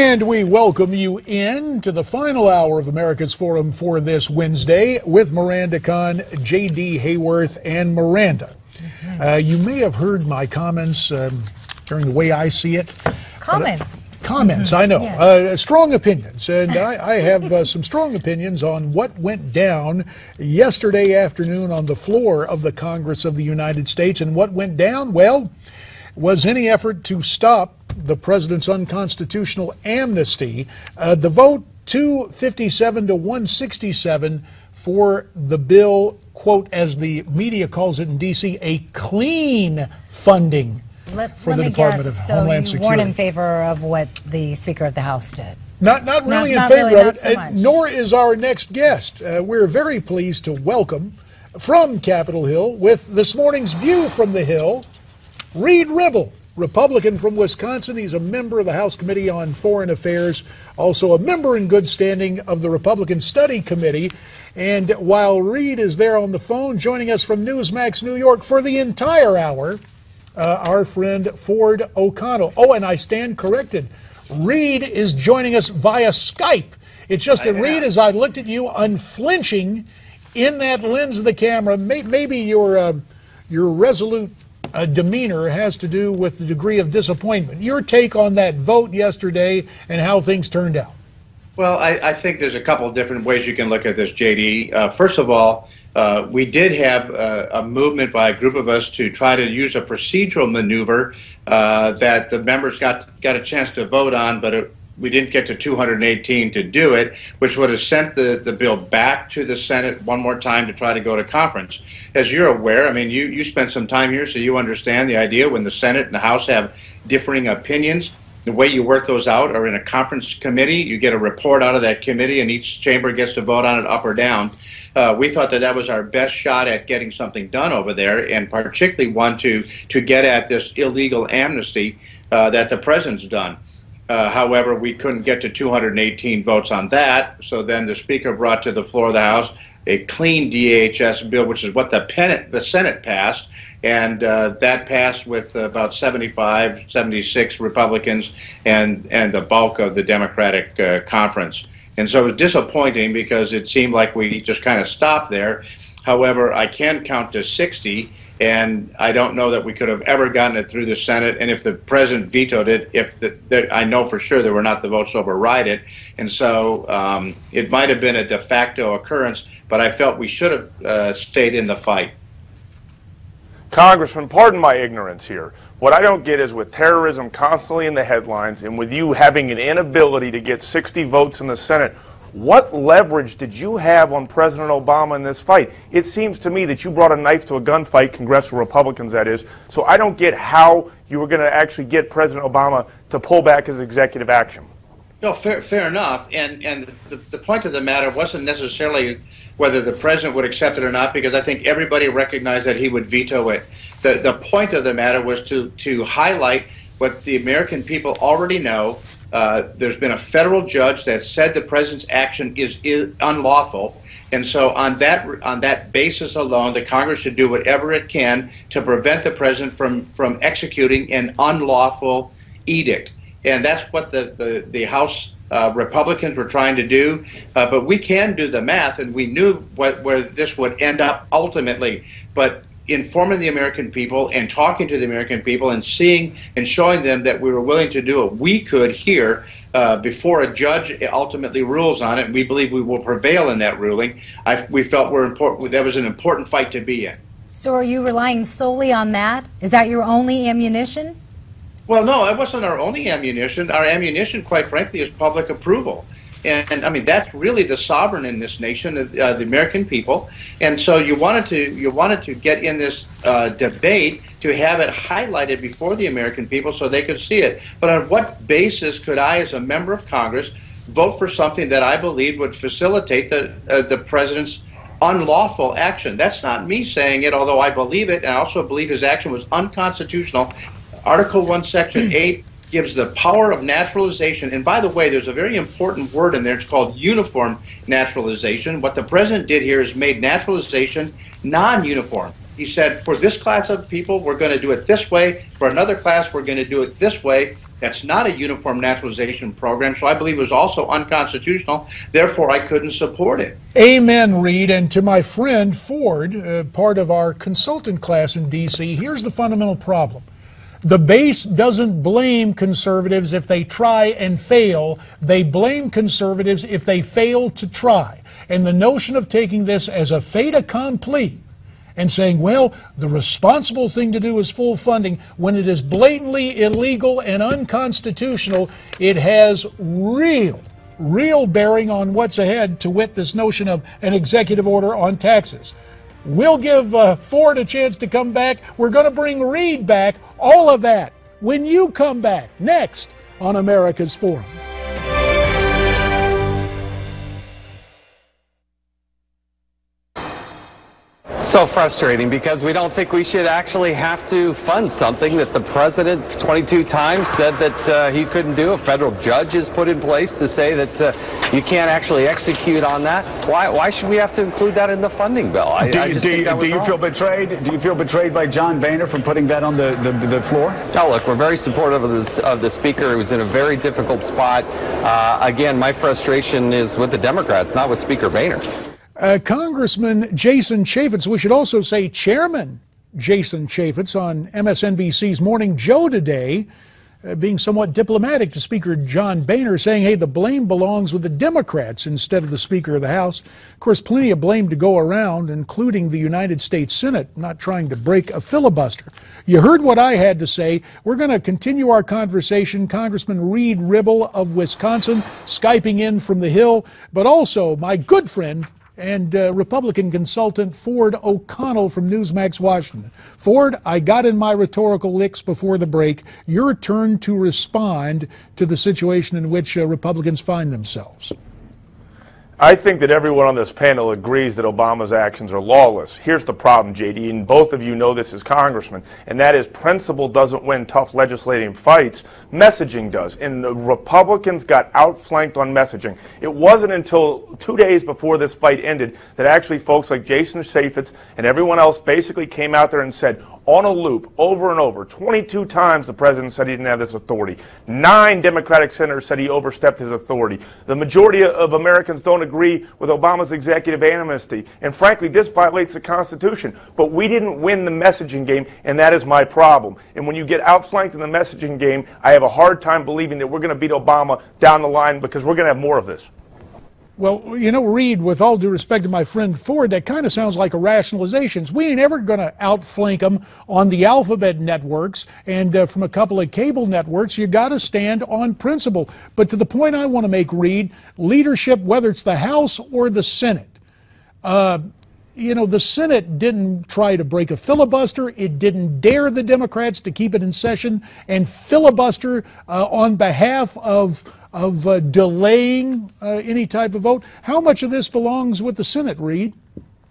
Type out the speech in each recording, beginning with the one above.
And we welcome you in to the final hour of America's Forum for this Wednesday with Miranda Kahn, J.D. Hayworth, and Miranda. You may have heard my comments during the way I see it. Comments, I know. Yes. Strong opinions. And I have some strong opinions on what went down yesterday afternoon on the floor of the Congress of the United States. And what went down, well, was any effort to stop the president's unconstitutional amnesty. The vote 257 to 167 for the bill, quote, as the media calls it in D.C., a clean funding for the Department of Homeland Security. So you weren't in favor of what the Speaker of the House did? Not really in favor of it, nor is our next guest. We're very pleased to welcome from Capitol Hill, with this morning's View from the Hill, Reid Ribble, Republican from Wisconsin. He's a member of the House Committee on Foreign Affairs, also a member in good standing of the Republican Study Committee. And while Reid is there on the phone, joining us from Newsmax New York for the entire hour, our friend Ford O'Connell. Oh, and I stand corrected. Reid is joining us via Skype. It's just that, Reid, as I looked at you unflinching in that lens of the camera, maybe your resolute demeanor has to do with the degree of disappointment. Your take on that vote yesterday and how things turned out. Well, I think there's a couple of different ways you can look at this, J.D. First of all, we did have a movement by a group of us to try to use a procedural maneuver that the members got a chance to vote on, but we didn't get to 218 to do it, which would have sent the bill back to the Senate one more time to try to go to conference. As you're aware, I mean, you spent some time here, so you understand the idea when the Senate and the House have differing opinions. The way you work those out are in a conference committee. You get a report out of that committee, and each chamber gets to vote on it up or down. We thought that was our best shot at getting something done over there, and particularly one to get at this illegal amnesty that the president's done. However, we couldn't get to 218 votes on that, so then the Speaker brought to the floor of the House a clean DHS bill, which is what the Senate passed, and that passed with about 75, 76 Republicans and the bulk of the Democratic conference. And so it was disappointing because it seemed like we just kind of stopped there. However, I can count to 60, and I don't know that we could have ever gotten it through the Senate. And if the president vetoed it, I know for sure there were not the votes to override it. And so it might have been a de facto occurrence, but I felt we should have stayed in the fight. Congressman, pardon my ignorance here. What I don't get is, with terrorism constantly in the headlines and with you having an inability to get 60 votes in the Senate, what leverage did you have on President Obama in this fight? It seems to me that you brought a knife to a gunfight, congressional Republicans that is, so I don't get how you were going to actually get President Obama to pull back his executive action. No, fair enough. And the point of the matter wasn't necessarily whether the president would accept it or not, because I think everybody recognized that he would veto it. The point of the matter was to highlight what the American people already know. There's been a federal judge that said the president's action is unlawful, and so on that basis alone, the Congress should do whatever it can to prevent the president from executing an unlawful edict. And that's what the House Republicans were trying to do. But we can do the math, and we knew where this would end up ultimately. But informing the American people and talking to the American people and seeing and showing them that we were willing to do what we could here before a judge ultimately rules on it, and we believe we will prevail in that ruling. We felt that was an important fight to be in. So are you relying solely on that? Is that your only ammunition? Well, no, it wasn't our only ammunition. Our ammunition, quite frankly, is public approval. And I mean, that's really the sovereign in this nation, the American people. And so you wanted to get in this debate to have it highlighted before the American people so they could see it. But on what basis could I, as a member of Congress, vote for something that I believed would facilitate the president's unlawful action? That's not me saying it, although I believe it, and I also believe his action was unconstitutional. Article 1, Section 8 gives the power of naturalization. And by the way, there's a very important word in there. It's called uniform naturalization. What the president did here is made naturalization non-uniform. He said, for this class of people, we're going to do it this way. For another class, we're going to do it this way. That's not a uniform naturalization program, so I believe it was also unconstitutional. Therefore, I couldn't support it. Amen, Reid. And to my friend Ford, part of our consultant class in D.C., here's the fundamental problem. The base doesn't blame conservatives if they try and fail. They blame conservatives if they fail to try. And the notion of taking this as a fait accompli and saying, well, the responsible thing to do is full funding, when it is blatantly illegal and unconstitutional, it has real bearing on what's ahead, to wit, this notion of an executive order on taxes. We'll give Ford a chance to come back. We're going to bring Reid back. All of that when you come back next on America's Forum. So frustrating, because we don't think we should actually have to fund something that the president 22 times said that he couldn't do. A federal judge is put in place to say that you can't actually execute on that. Why should we have to include that in the funding bill? Do you feel betrayed? Do you feel betrayed by John Boehner from putting that on the floor? No, look, we're very supportive of the speaker, who was in a very difficult spot. Again, my frustration is with the Democrats, not with Speaker Boehner. Congressman Jason Chaffetz, we should also say Chairman Jason Chaffetz, on MSNBC's Morning Joe today, being somewhat diplomatic to Speaker John Boehner, saying, hey, the blame belongs with the Democrats instead of the Speaker of the House. Of course, plenty of blame to go around, including the United States Senate not trying to break a filibuster. You heard what I had to say. We're going to continue our conversation. Congressman Reid Ribble of Wisconsin, Skyping in from the Hill, but also my good friend and Republican consultant Ford O'Connell from Newsmax, Washington. Ford, I got in my rhetorical licks before the break. Your turn to respond to the situation in which Republicans find themselves. I think that everyone on this panel agrees that Obama's actions are lawless. Here's the problem, JD, and both of you know this as congressmen, and that is principle doesn't win tough legislative fights, messaging does. And the Republicans got outflanked on messaging. It wasn't until 2 days before this fight ended that actually folks like Jason Chaffetz and everyone else basically came out there and said, on a loop, over and over, 22 times the president said he didn't have this authority. 9 Democratic senators said he overstepped his authority. The majority of Americans don't agree with Obama's executive amnesty. And frankly, this violates the Constitution. But we didn't win the messaging game, and that is my problem. And when you get outflanked in the messaging game, I have a hard time believing that we're going to beat Obama down the line, because we're going to have more of this. Well, you know, Reid, with all due respect to my friend Ford, that kind of sounds like a rationalization. We ain't ever going to outflank them on the alphabet networks and from a couple of cable networks. You got to stand on principle. But to the point I want to make, Reid, leadership, whether it's the House or the Senate, you know, the Senate didn't try to break a filibuster. It didn't dare the Democrats to keep it in session and filibuster on behalf of delaying any type of vote. How much of this belongs with the Senate, Reid?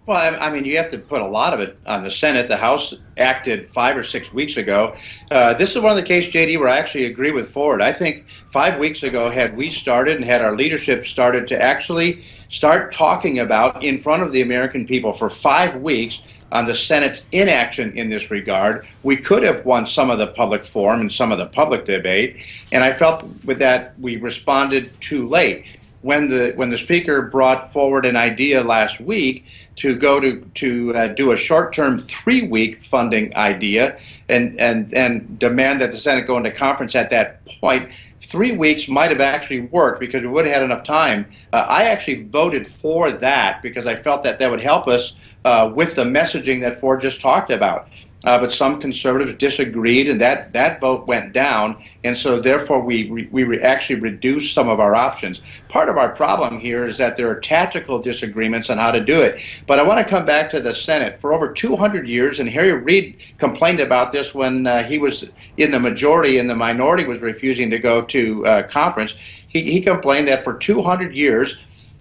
Well, I mean, you have to put a lot of it on the Senate. The House acted 5 or 6 weeks ago. This is one of the cases, JD, where I actually agree with Ford. I think 5 weeks ago, had we started and had our leadership started to actually start talking about in front of the American people for 5 weeks on the Senate's inaction in this regard, we could have won some of the public forum and some of the public debate. And I felt with that we responded too late. When the Speaker brought forward an idea last week to go to do a short-term 3-week funding idea and demand that the Senate go into conference at that point, 3 weeks might have actually worked because we would have had enough time. I actually voted for that because I felt that that would help us with the messaging that Ford just talked about. But some conservatives disagreed, and that vote went down, and so therefore we actually reduced some of our options. Part of our problem here is that there are tactical disagreements on how to do it. But I want to come back to the Senate. For over 200 years, and Harry Reid complained about this when he was in the majority and the minority was refusing to go to conference, he complained that for 200 years,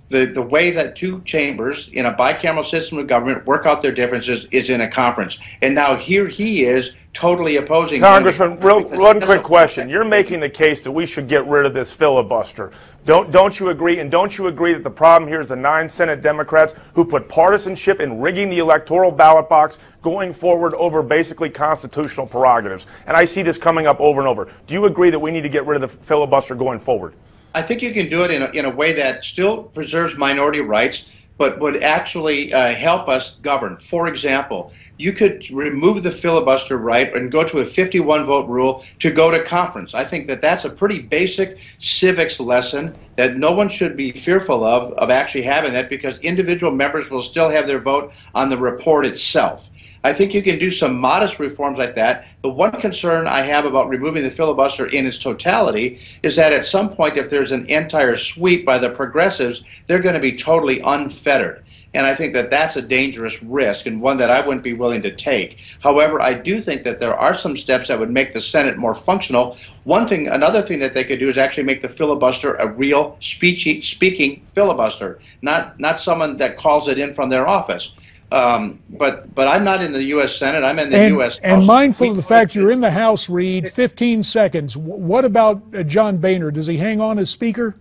The way that two chambers in a bicameral system of government work out their differences is in a conference. And now here he is totally opposing. Congressman, one quick question. You're making the case that we should get rid of this filibuster. Don't you agree? And don't you agree that the problem here is the 9 Senate Democrats who put partisanship in rigging the electoral ballot box going forward over basically constitutional prerogatives? And I see this coming up over and over. Do you agree that we need to get rid of the filibuster going forward? I think you can do it in a way that still preserves minority rights, but would actually help us govern. For example, you could remove the filibuster right and go to a 51-vote rule to go to conference. I think that that's a pretty basic civics lesson that no one should be fearful of actually having that, because individual members will still have their vote on the report itself. I think you can do some modest reforms like that. The one concern I have about removing the filibuster in its totality is that at some point, if there's an entire sweep by the progressives, they're going to be totally unfettered. And I think that that's a dangerous risk and one that I wouldn't be willing to take. However, I do think that there are some steps that would make the Senate more functional. Another thing that they could do is actually make the filibuster a real speaking filibuster, not someone that calls it in from their office. But I'm not in the U.S. Senate. I'm in the U.S. House. And mindful of the fact you're in the House, Reid, 15 seconds. What about John Boehner? Does he hang on as Speaker?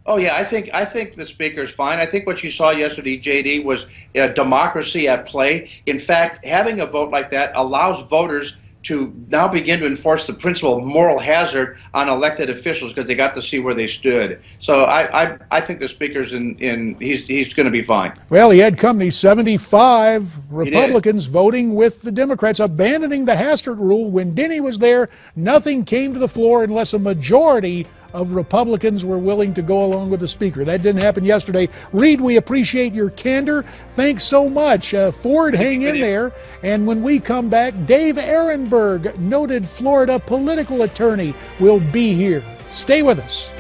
Oh, yeah, I think the Speaker's fine. I think what you saw yesterday, J.D., was democracy at play. In fact, having a vote like that allows voters to now begin to enforce the principle of moral hazard on elected officials because they got to see where they stood. So I think the Speaker's he's going to be fine. Well, he had company, 75 Republicans voting with the Democrats, abandoning the Hastert rule. When Denny was there, nothing came to the floor unless a majority of Republicans were willing to go along with the Speaker. That didn't happen yesterday. Reid, we appreciate your candor. Thanks so much. Ford, hang in there. And when we come back, Dave Ehrenberg, noted Florida political attorney, will be here. Stay with us.